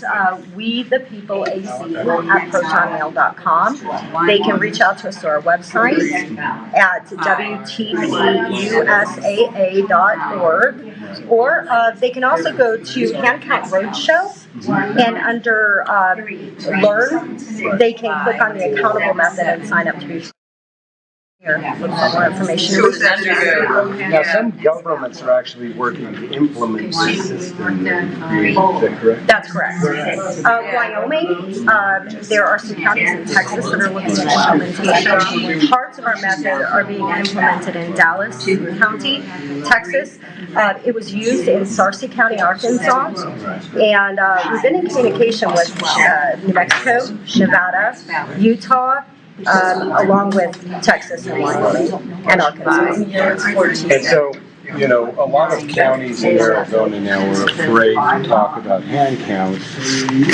wethepeopleaz@protonmail.com. They can reach out to us through our website at wtpusaa.org, or they can also go to Handcount Roadshow, and under Learn, they can click on the accountable method and sign up to be here for more information. Now, some governments are actually working to implement this system that you created. Is that correct? That's correct. Wyoming, there are some counties in Texas that are looking at implementation. Parts of our method are being implemented in Dallas County, Texas. It was used in Sarcy County, Arkansas, and we've been in communication with New Mexico, Nevada, Utah, along with Texas and Wyoming and Arkansas. And so, you know, a lot of counties in Arizona now are afraid to talk about hand counts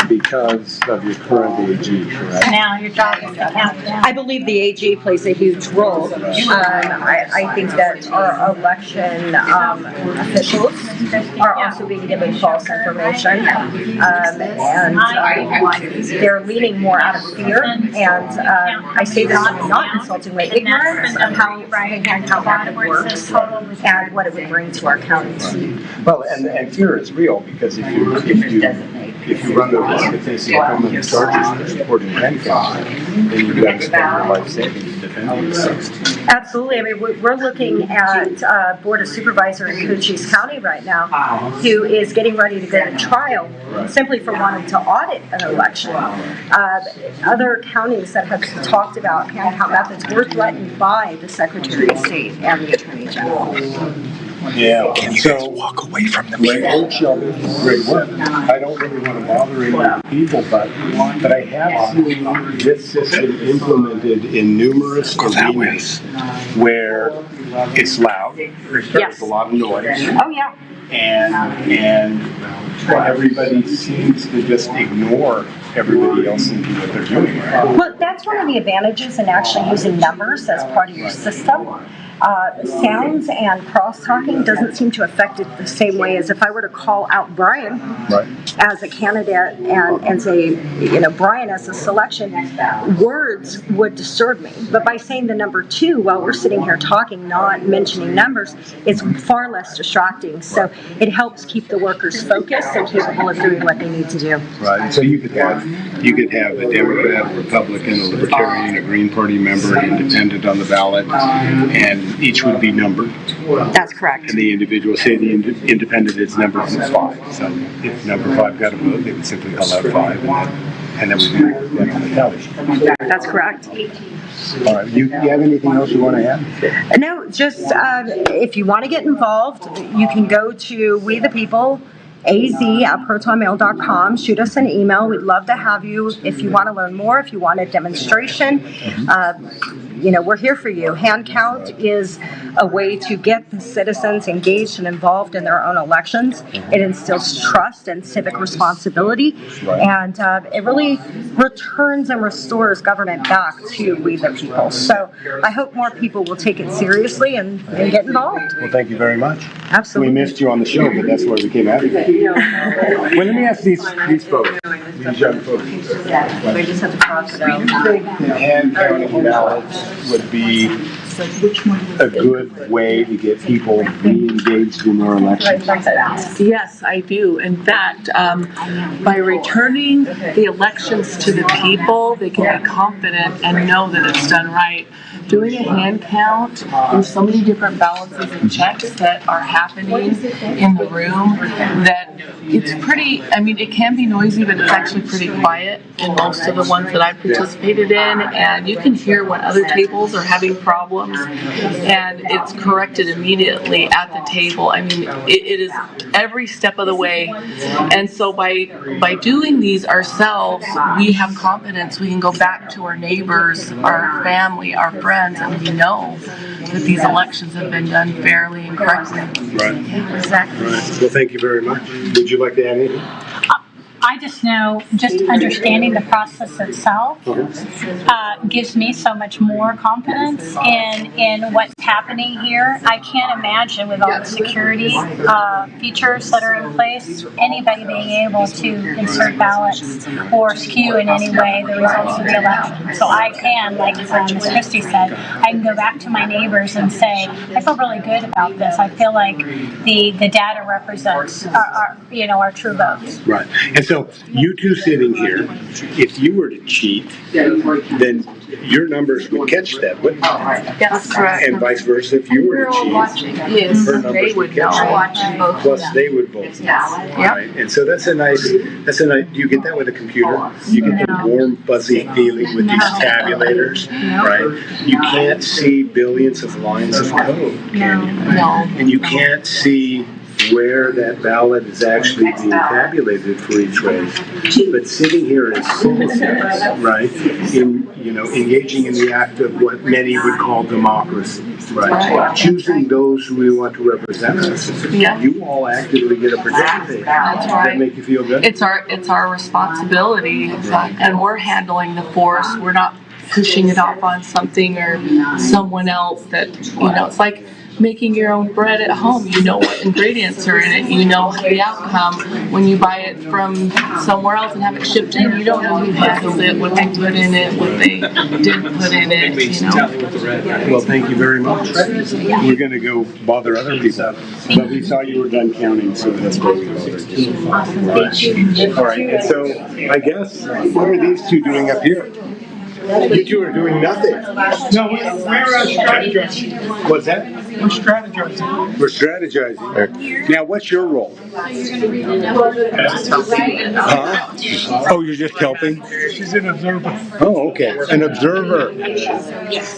because of your current AG, correct? Now you're talking to count down. I believe the AG plays a huge role. I think that our election officials are also being given false information, and they're leaning more out of fear. And I say this in a not insulting way, ignorance of how the hand count method works and what what it would bring to our counties. Well, and fear is real because if you run the risk of facing criminal charges for supporting hand count, then you've got to spend your life savings to defend yourself. Absolutely. I mean, we're looking at Board of Supervisor in Cochise County right now, who is getting ready to go to trial simply for wanting to audit an election. Other counties that have talked about hand count methods were threatened by the Secretary of State and the Attorney General. Yeah. Can you guys walk away from the people? Great work. I don't really want to bother any of the people, but I have seen this system implemented in numerous arenas where it's loud. There's a lot of noise. Oh, yeah. And everybody seems to just ignore everybody else and do what they're doing. Well, that's one of the advantages in actually using numbers as part of your system. Sounds and cross-talking doesn't seem to affect it the same way as if I were to call out Brian as a candidate and say, Brian as a selection, words would disturb me. But by saying the number 2 while we're sitting here talking, not mentioning numbers, it's far less distracting. So it helps keep the workers focused and capable of doing what they need to do. Right. So you could have a Democrat, a Republican, a Libertarian, a Green Party member, an independent on the ballot, and each would be numbered. That's correct. And the individual, say the independent is numbered as 5. So if number 5 got a vote, they would simply call out 5, and then we would put that on the tally sheet. That's correct. All right. You have anything else you want to add? No, just if you want to get involved, you can go to We the People az@protonmail.com. Shoot us an email. We'd love to have you if you want to learn more, if you want a demonstration. We're here for you. Hand count is a way to get the citizens engaged and involved in their own elections. It instills trust and civic responsibility, and it really returns and restores government back to we the people. So I hope more people will take it seriously and get involved. Well, thank you very much. Absolutely. We missed you on the show, but that's why we came out here. Well, let me ask these folks, these young folks. They just have to cross it out. Do you think that hand counting ballots would be a good way to get people re-engaged in their elections? Yes, I do. In fact, by returning the elections to the people, they can be confident and know that it's done right. Doing a hand count, there's so many different balances and checks that are happening in the room that it's pretty, it can be noisy, but it's actually pretty quiet in most of the ones that I've participated in, and you can hear when other tables are having problems, and it's corrected immediately at the table. It is every step of the way, and so by doing these ourselves, we have confidence. We can go back to our neighbors, our family, our friends, and we know that these elections have been done fairly and correctly. Right. Exactly. Right. Well, thank you very much. Would you like to add anything? I just know, just understanding the process itself gives me so much more confidence in what's happening here. I can't imagine with all the security features that are in place, anybody being able to insert ballots or skew in any way the results of the election. So I can, like Ms. Christie said, I can go back to my neighbors and say, I feel really good about this. I feel like the data represents our true votes. Right. And so you two sitting here, if you were to cheat, then your numbers would catch that, wouldn't they? That's correct. And vice versa, if you were to cheat, yes, her numbers would catch that. Plus they would both know. Right? And so that's a nice, you get that with a computer. You get the warm, fuzzy feeling with these tabulators, right? You can't see billions of lines of code, can you? No. And you can't see where that ballot is actually being tabulated for each race. But sitting here as citizens, right, engaging in the act of what many would call democracy, right, choosing those who we want to represent us, you all actively get to participate. That's right. Does that make you feel good? It's our responsibility, and we're handling the force. We're not pushing it off on something or someone else that, it's like making your own bread at home. You know what ingredients are in it. You know the outcome. When you buy it from somewhere else and have it shipped in, you don't know who handled it, what they put in it, what they didn't put in it. You know. Well, thank you very much. We're going to go bother other people. But we saw you were done counting, so that's why we bothered you. All right. And so I guess, what are these two doing up here? You two are doing nothing. No, we're strategizing. What's that? We're strategizing. We're strategizing. Now, what's your role? Huh? Oh, you're just helping? She's an observer. Oh, okay. An observer.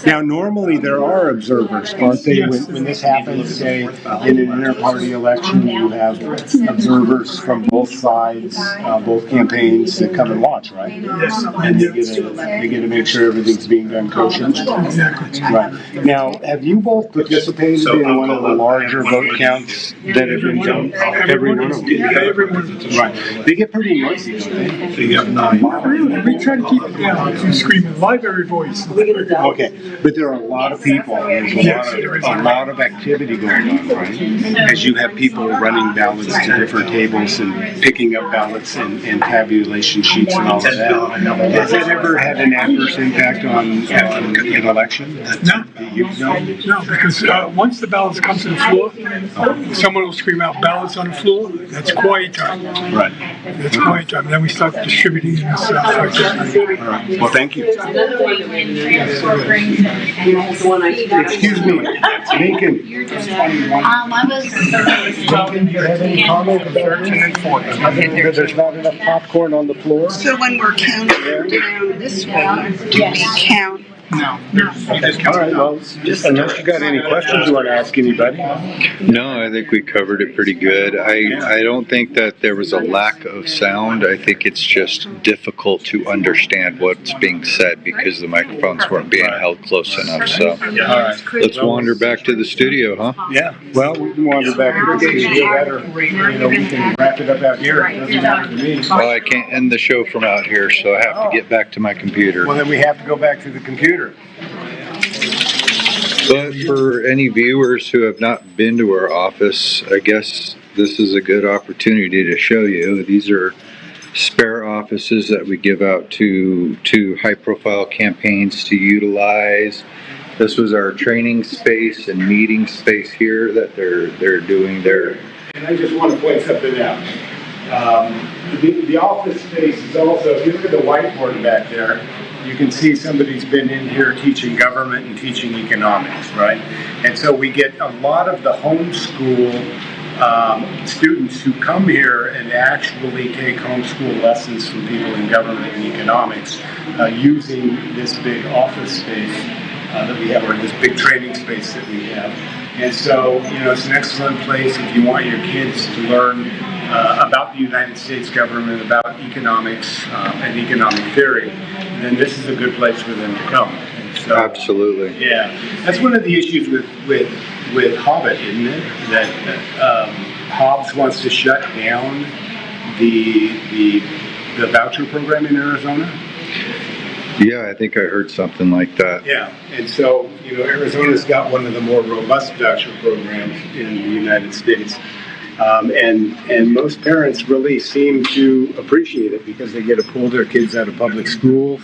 Now, normally there are observers, aren't they? When this happens, say, in an inter-party election, you have observers from both sides, both campaigns that come and watch, right? Yes. And they get to make sure everything's being done kosher. Exactly. Right. Now, have you both participated in one of the larger vote counts that have been done? Every one of them. Every one of them. Right. They get pretty noisy, don't they? They get nine. Really? We try to keep it down. You screaming live every voice. Okay, but there are a lot of people. There's a lot of activity going on, right? As you have people running ballots to different tables and picking up ballots and tabulation sheets and all of that. Has that ever had an adverse impact on an election? No. No, because once the ballots come to the floor, someone will scream out ballots on the floor. That's quiet time. Right. That's quiet time. Then we start distributing and stuff like that. All right. Well, thank you. Excuse me, Lincoln. I was. Lincoln, do you have any comment about 13 and 14? That there's not enough popcorn on the floor? So when we're counting down this way, do we count? No. All right, well, unless you got any questions you want to ask anybody. No, I think we covered it pretty good. I don't think that there was a lack of sound. I think it's just difficult to understand what's being said because the microphones weren't being held close enough. So All right. let's wander back to the studio, huh? Yeah, well, we can wander back to the studio better. We can wrap it up out here. It doesn't matter to me. Well, I can't end the show from out here, so I have to get back to my computer. Well, then we have to go back to the computer. But for any viewers who have not been to our office, I guess this is a good opportunity to show you. These are spare offices that we give out to high-profile campaigns to utilize. This was our training space and meeting space here that they're doing their. And I just want to point something out. The office space is also, if you look at the whiteboard back there, you can see somebody's been in here teaching government and teaching economics, right? And so we get a lot of the homeschool students who come here and actually take homeschool lessons from people in government and economics using this big office space that we have, or this big training space that we have. And so, it's an excellent place if you want your kids to learn about the United States government, about economics and economic theory, then this is a good place for them to come. And so, Absolutely. Yeah, that's one of the issues with Hobbit, isn't it? That Hobbs wants to shut down the voucher program in Arizona. Yeah, I think I heard something like that. Yeah, and so, Arizona's got one of the more robust voucher programs in the United States. And most parents really seem to appreciate it because they get to pull their kids out of public schools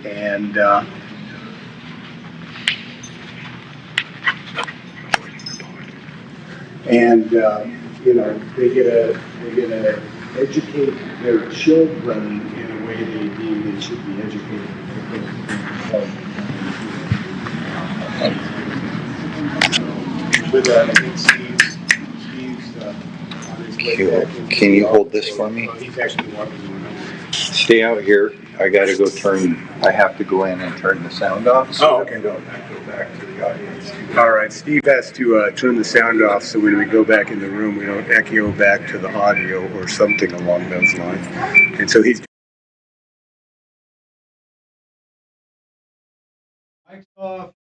and they get to educate their children in a way they deem they should be educated. With I think Steve's on his way back. Can you hold this for me? He's actually walking around. Stay out here. I got to go I have to go in and turn the sound off. So okay. Go back to the audience. All right, Steve has to turn the sound off so when we go back in the room, we don't echo back to the audio or something along those lines. And so he's. Mic's off.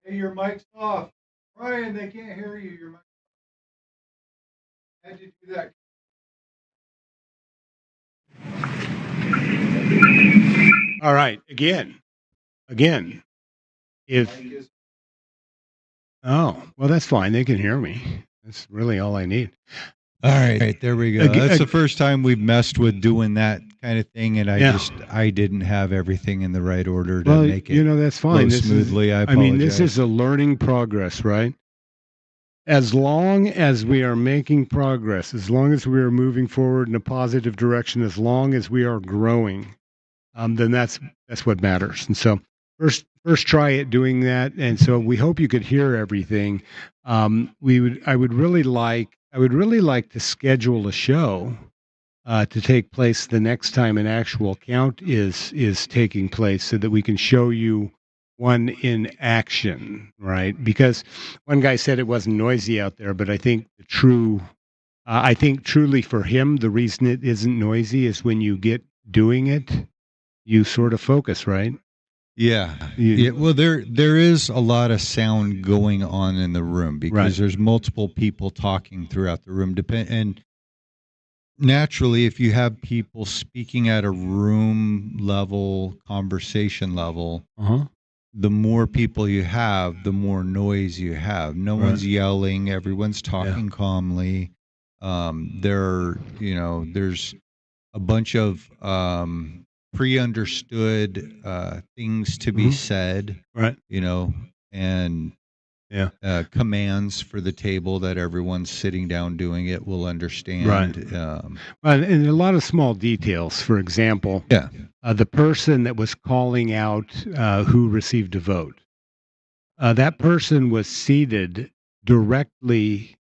Hey, your mic's off. Ryan, they can't hear you. Your mic. How'd you do that? All right, again, if Oh, well, that's fine. They can hear me. That's really all I need. All right, there we go. That's the first time we've messed with doing that kind of thing, and I didn't have everything in the right order to make it that's fine. flow smoothly. I mean, this apologize. is a learning progress, right? As long as we are making progress, as long as we are moving forward in a positive direction, as long as we are growing, then that's what matters. And so first try it doing that. And so we hope you could hear everything. I would really like to schedule a show to take place the next time an actual count is taking place, so that we can show you one in action, right? Because one guy said it wasn't noisy out there, but I think I think truly for him, the reason it isn't noisy is when you get doing it, you sort of focus, right? Yeah. Well, there is a lot of sound going on in the room because there's multiple people talking throughout the room. And naturally, if you have people speaking at a room level, conversation level, the more people you have, the more noise you have. No one's yelling. Everyone's talking calmly. There's a bunch of pre-understood things to be said, and commands for the table that everyone's sitting down doing it will understand. And a lot of small details. For example, the person that was calling out who received a vote, that person was seated directly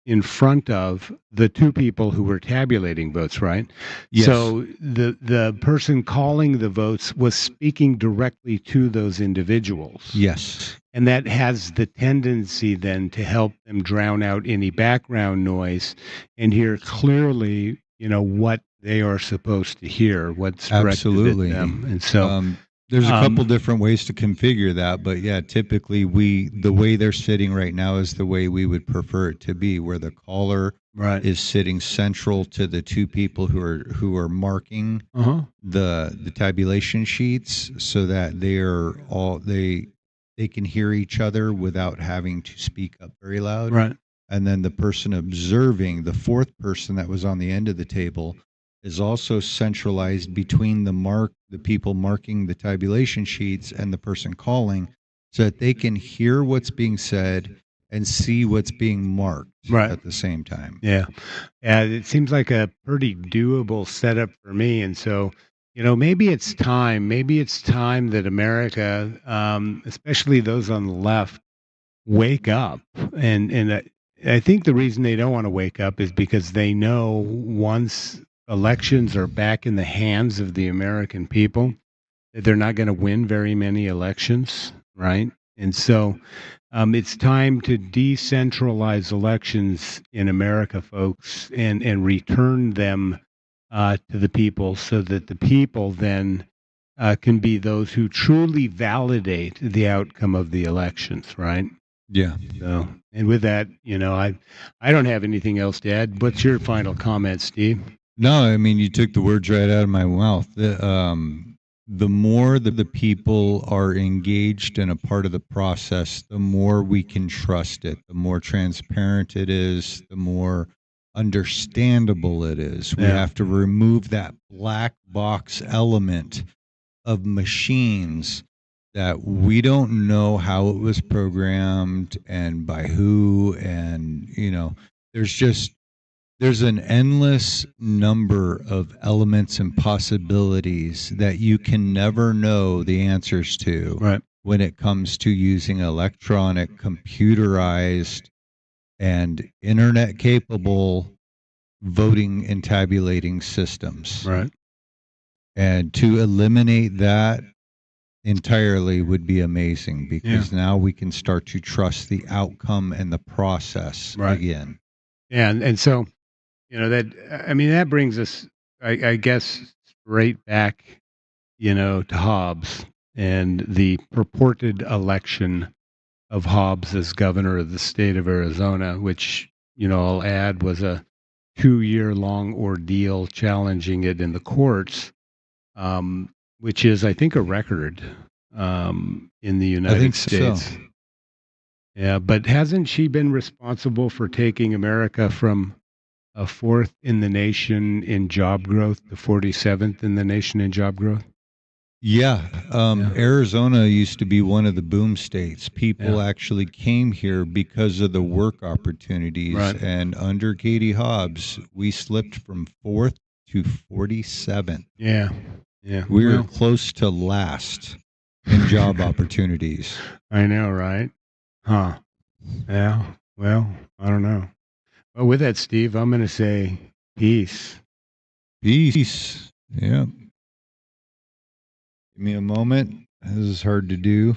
in front of the two people who were tabulating votes, right? Yes. So the person calling the votes was speaking directly to those individuals. Yes. And that has the tendency then to help them drown out any background noise and hear clearly, what they are supposed to hear, what's directed at them. And so there's a couple different ways to configure that, but yeah, typically the way they're sitting right now is the way we would prefer it to be, where the caller is sitting central to the two people who are marking the tabulation sheets, so that they can hear each other without having to speak up very loud. Right. And then the person observing, the fourth person that was on the end of the table, is also centralized between the people marking the tabulation sheets and the person calling, so that they can hear what's being said and see what's being marked at the same time. Yeah. It seems like a pretty doable setup for me. And so, maybe it's time that America, especially those on the left, wake up. And I think the reason they don't want to wake up is because they know once elections are back in the hands of the American people, that they're not going to win very many elections, right? And so it's time to decentralize elections in America, folks, and return them to the people, so that the people then can be those who truly validate the outcome of the elections, right? Yeah. So, and with that, I don't have anything else to add. What's your final comment, Steve? No, I mean, you took the words right out of my mouth. The more that the people are engaged in a part of the process, the more we can trust it, the more transparent it is, the more understandable it is. We have to remove that black box element of machines that we don't know how it was programmed and by who, and there's an endless number of elements and possibilities that you can never know the answers to when it comes to using electronic, computerized, and internet capable voting and tabulating systems. Right. And to eliminate that entirely would be amazing, because now we can start to trust the outcome and the process again. Yeah. And so, that brings us, I guess, straight back, to Hobbs and the purported election of Hobbs as governor of the state of Arizona, which, I'll add, was a 2-year-long ordeal challenging it in the courts, which is, I think, a record in the United States. So. Yeah, but hasn't she been responsible for taking America from a fourth in the nation in job growth to 47th in the nation in job growth? Yeah, Arizona used to be one of the boom states. People Yeah. actually came here because of the work opportunities. Right. And under Katie Hobbs, we slipped from 4th to 47th. Yeah. Yeah. We were Well, close to last in job opportunities. I know, right? Huh. Yeah. Well, I don't know. Well, with that, Steve, I'm going to say peace. Peace. Yeah. Give me a moment. This is hard to do.